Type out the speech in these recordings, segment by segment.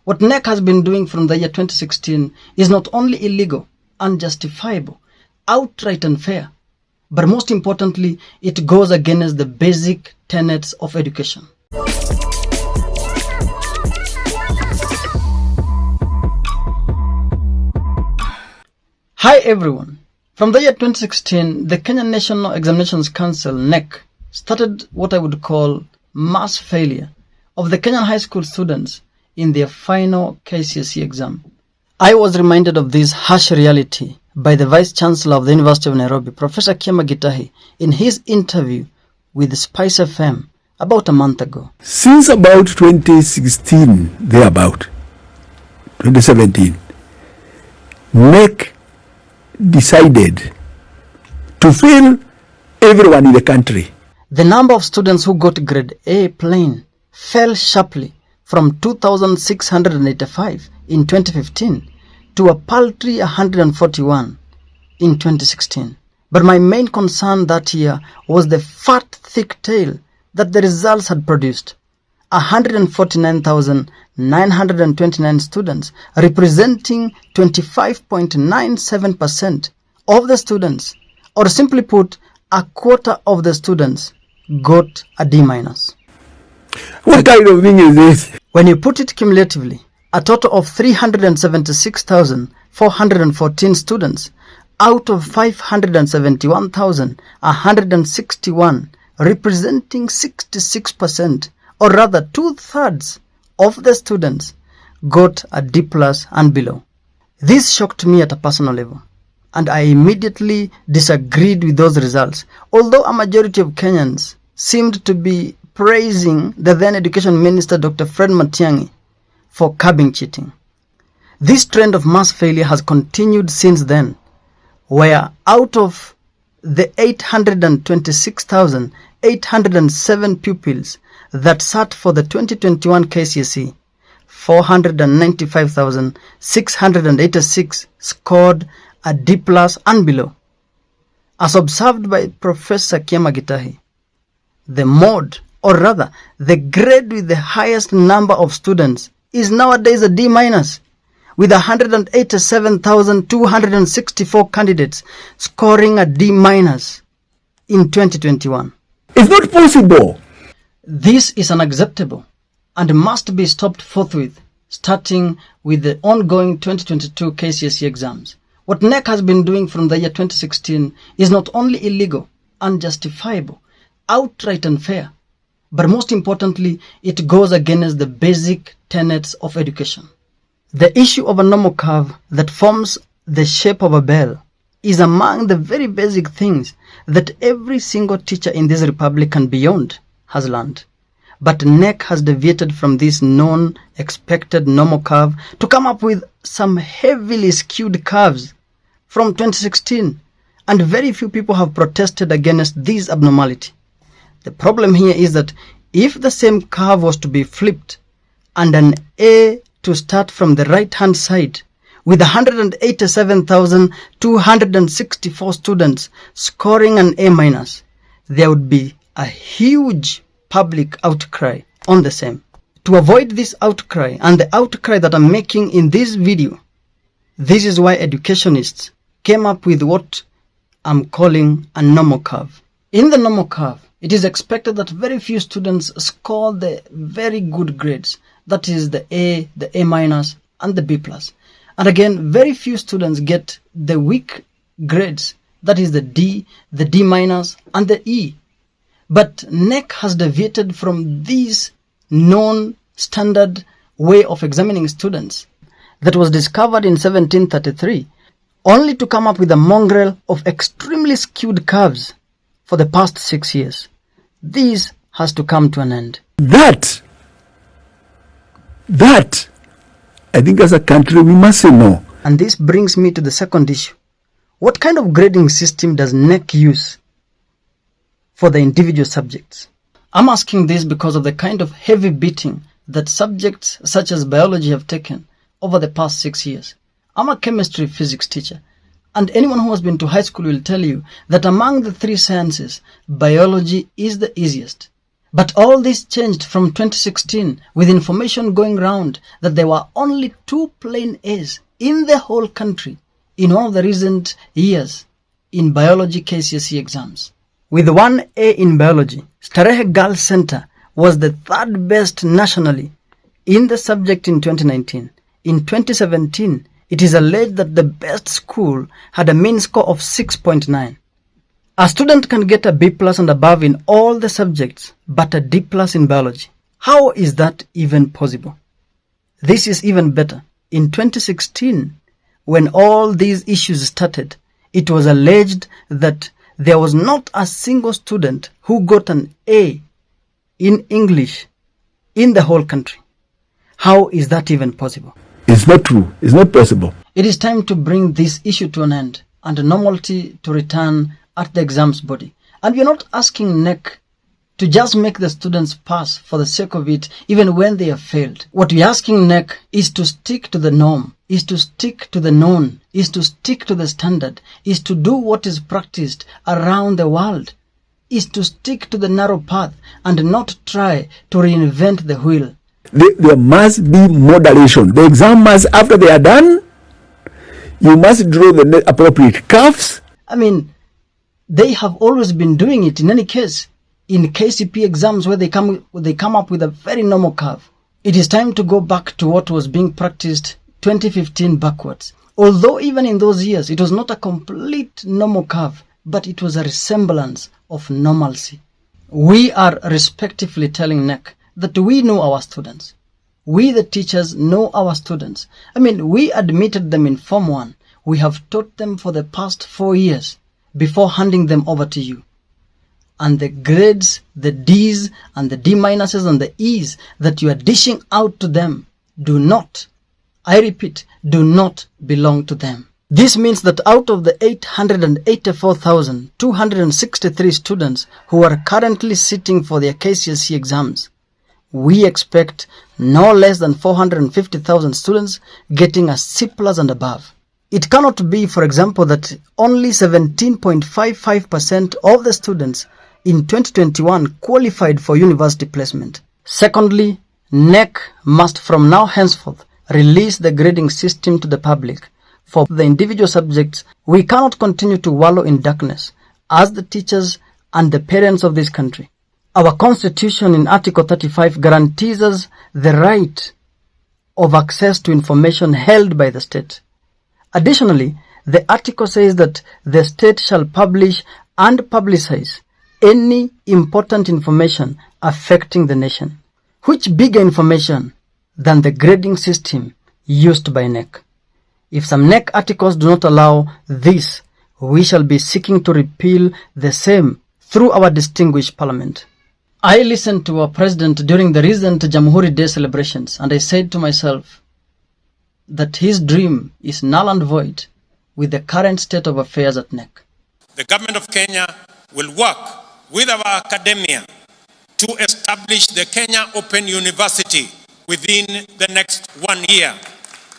What KNEC has been doing from the year 2016 is not only illegal, unjustifiable, outright unfair, but most importantly, it goes against the basic tenets of education. Hi everyone. From the year 2016, the Kenyan National Examinations Council, KNEC, started what I would call mass failure of the Kenyan high school students in their final KCSE exam. I was reminded of this harsh reality by the Vice Chancellor of the University of Nairobi, Professor Gitahi, in his interview with Spice FM about a month ago. Since about 2016, thereabout, 2017, KNEC decided to fail everyone in the country. The number of students who got grade A plain fell sharply from 2,685 in 2015 to a paltry 141 in 2016. But my main concern that year was the fat, thick tail that the results had produced. 149,929 students, representing 25.97% of the students, or simply put, a quarter of the students, got a D-. What kind of thing is this? When you put it cumulatively, a total of 376,414 students out of 571,161, representing 66%, or rather 2/3 of the students, got a D+ and below. This shocked me at a personal level, and I immediately disagreed with those results, although a majority of Kenyans seemed to be praising the then Education Minister Dr. Fred Matiang'i for curbing cheating. This trend of mass failure has continued since then, where out of the 826,807 pupils that sat for the 2021 KCSE, 495,686 scored a D+ and below. As observed by Professor Gitahi, the mode, or rather the grade with the highest number of students, is nowadays a D-, with 187,264 candidates scoring a D- in 2021. It's not possible. This is unacceptable and must be stopped forthwith, starting with the ongoing 2022 KCSE exams. What KNEC has been doing from the year 2016 is not only illegal, unjustifiable, outright unfair, but most importantly, it goes against the basic tenets of education. The issue of a normal curve that forms the shape of a bell is among the very basic things that every single teacher in this republic and beyond has learned. But KNEC has deviated from this known expected normal curve to come up with some heavily skewed curves from 2016, and very few people have protested against this abnormality. The problem here is that if the same curve was to be flipped and an A to start from the right hand side with 187,264 students scoring an A-, there would be a huge public outcry on the same. To avoid this outcry and the outcry that I'm making in this video, this is why educationists came up with what I'm calling a normal curve. In the normal curve, it is expected that very few students score the very good grades, that is the A, the A-, and the B+. And again, very few students get the weak grades, that is the D, the D-, and the E. But KNEC has deviated from this known standard way of examining students that was discovered in 1733, only to come up with a mongrel of extremely skewed curves for the past 6 years. This has to come to an end. That, I think as a country we must say no. And this brings me to the second issue. What kind of grading system does KNEC use for the individual subjects? I'm asking this because of the kind of heavy beating that subjects such as biology have taken over the past 6 years. I'm a chemistry physics teacher, and anyone who has been to high school will tell you that among the three sciences, biology is the easiest. But all this changed from 2016 with information going round that there were only 2 plain A's in the whole country in one of the recent years in biology KCSE exams. With 1 A in biology, Starehe Girls Center was the 3rd best nationally in the subject in 2019. In 2017, it is alleged that the best school had a mean score of 6.9. A student can get a B plus and above in all the subjects, but a D plus in biology. How is that even possible? This is even better. In 2016, when all these issues started, it was alleged that there was not a single student who got an A in English in the whole country. How is that even possible? It's not true. It's not possible. It is time to bring this issue to an end and normality to return at the exams body. And we are not asking KNEC to just make the students pass for the sake of it, even when they have failed. What we are asking KNEC is to stick to the norm, is to stick to the known, is to stick to the standard, is to do what is practiced around the world, is to stick to the narrow path and not try to reinvent the wheel. There must be moderation. The exam must, after they are done, you must draw the appropriate curves. I mean, they have always been doing it in any case. In KCPE exams where they come up with a very normal curve. It is time to go back to what was being practiced 2015 backwards. Although even in those years, it was not a complete normal curve, but it was a resemblance of normalcy. We are respectively telling KNEC that we know our students. We, the teachers, know our students. I mean, we admitted them in Form 1. We have taught them for the past 4 years before handing them over to you. And the grades, the D's and the D minuses and the E's that you are dishing out to them do not, I repeat, do not belong to them. This means that out of the 884,263 students who are currently sitting for their KCSE exams, we expect no less than 450,000 students getting a C+ and above. It cannot be, for example, that only 17.55% of the students in 2021 qualified for university placement. Secondly, KNEC must from now henceforth release the grading system to the public. For the individual subjects, we cannot continue to wallow in darkness as the teachers and the parents of this country. Our constitution in Article 35 guarantees us the right of access to information held by the state. Additionally, the article says that the state shall publish and publicize any important information affecting the nation. Which bigger information than the grading system used by KNEC? If some KNEC articles do not allow this, we shall be seeking to repeal the same through our distinguished parliament. I listened to our president during the recent Jamhuri Day celebrations, and I said to myself that his dream is null and void with the current state of affairs at KNEC. The government of Kenya will work with our academia to establish the Kenya Open University within the next 1 year.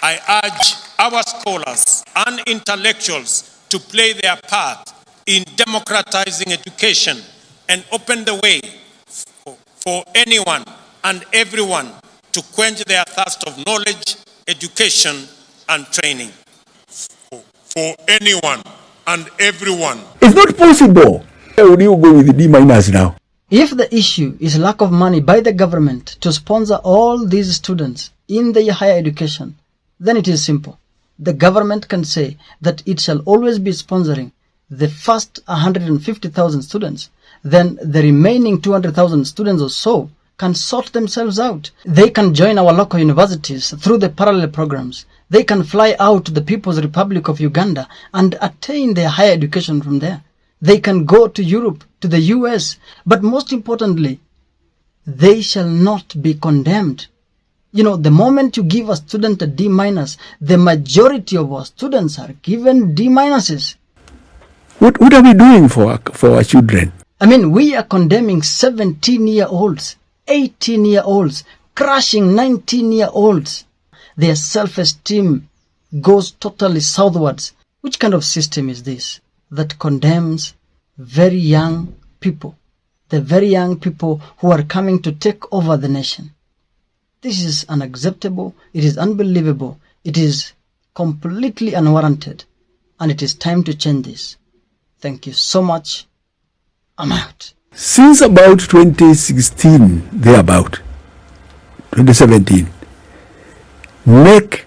I urge our scholars and intellectuals to play their part in democratizing education and open the way for anyone and everyone to quench their thirst of knowledge, education, and training. For anyone and everyone. It's not possible. Why would you go with the D- now? If the issue is lack of money by the government to sponsor all these students in their higher education, then it is simple. The government can say that it shall always be sponsoring the first 150,000 students. Then the remaining 200,000 students or so can sort themselves out. They can join our local universities through the parallel programs. They can fly out to the People's Republic of Uganda and attain their higher education from there. They can go to Europe, to the US, but most importantly, they shall not be condemned. You know, the moment you give a student a D-, the majority of our students are given D-. What are we doing for our children? I mean, we are condemning 17-year-olds, 18-year-olds, crushing 19-year-olds. Their self-esteem goes totally southwards. Which kind of system is this that condemns very young people the very young people who are coming to take over the nation. This is unacceptable, it is unbelievable, it is completely unwarranted, and it is time to change this. Thank you so much. I'm out. Since about 2016, thereabout, 2017, KNEC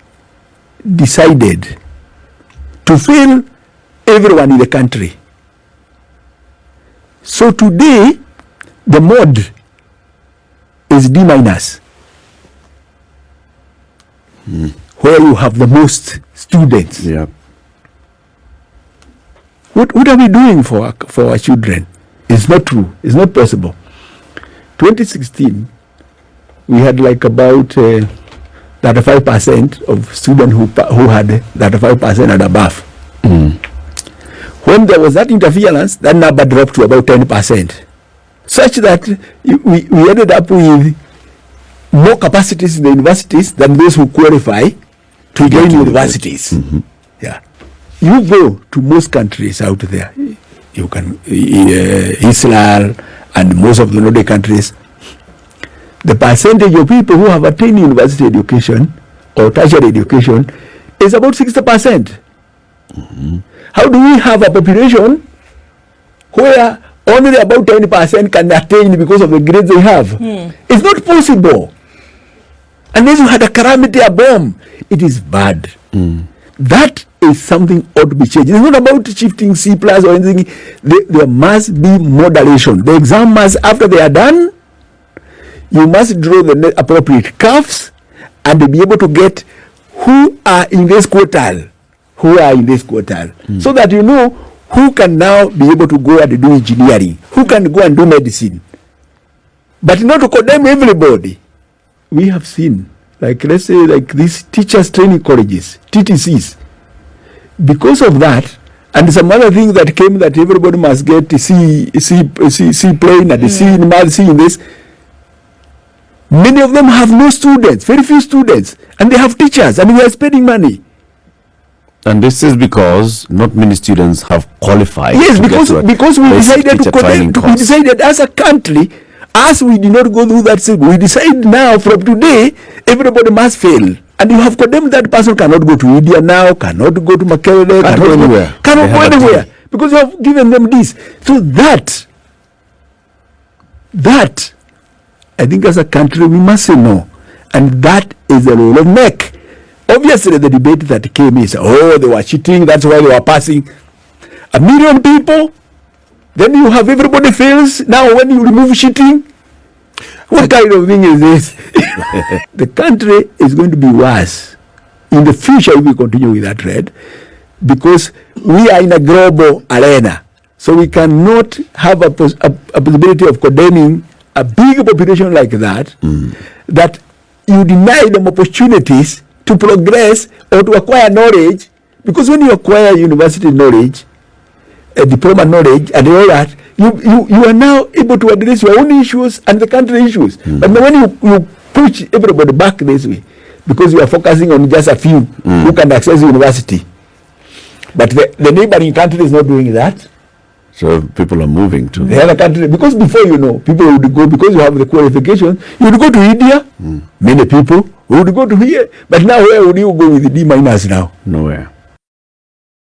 decided to fail everyone in the country. So today, the mode is D-, where you have the most students. Yeah. What are we doing for our children? It's not true. It's not possible. 2016, we had like about 35% of students who had 35% and above. When there was that interference, that number dropped to about 10%, such that we ended up with more capacities in the universities than those who qualify to join universities. Yeah. You go to most countries out there, you can, Israel and most of the Nordic countries, the percentage of people who have attained university education or tertiary education is about 60%. How do we have a population where only about 10% can attain because of the grades they have? It's not possible. Unless you had a calamity, a bomb, it is bad. That is something ought to be changed. It's not about shifting C+ or anything. There must be moderation. The exam must, after they are done, you must draw the appropriate curves and be able to get who are in this quartile, so that you know who can now be able to go and do engineering, who can go and do medicine, but not to condemn everybody. We have seen, like, let's say, like these teachers training colleges, TTCs, because of that, and some other thing that came that everybody must get C plain and C in math, C in this. Many of them have no students, very few students, and they have teachers, and we are spending money. And this is because not many students have qualified. Yes, because we decided to connect. We decided as a country, as we did not go through that system, we decide now from today everybody must fail. And you have condemned that person cannot go to India now, cannot go to Makerere, cannot go anywhere, because you have given them this. So that I think as a country we must say no, and that is the role of KNEC. Obviously, the debate that came is, oh, they were cheating, that's why they were passing. 1 million people, then you have everybody fails. Now, when you remove cheating, what kind of thing is this? The country is going to be worse in the future if we continue with that trend, because we are in a global arena. So we cannot have a possibility of condemning a big population like that, that you deny them opportunities to progress or to acquire knowledge, because when you acquire university knowledge, diploma knowledge and all that, you are now able to address your own issues and the country issues. But when you push everybody back this way, because you are focusing on just a few who can access university, but the neighboring country is not doing that. So people are moving to the other country, because before, people would go, because you have the qualification, you would go to India, many people would go to here, but now where would you go with the D- now? Nowhere.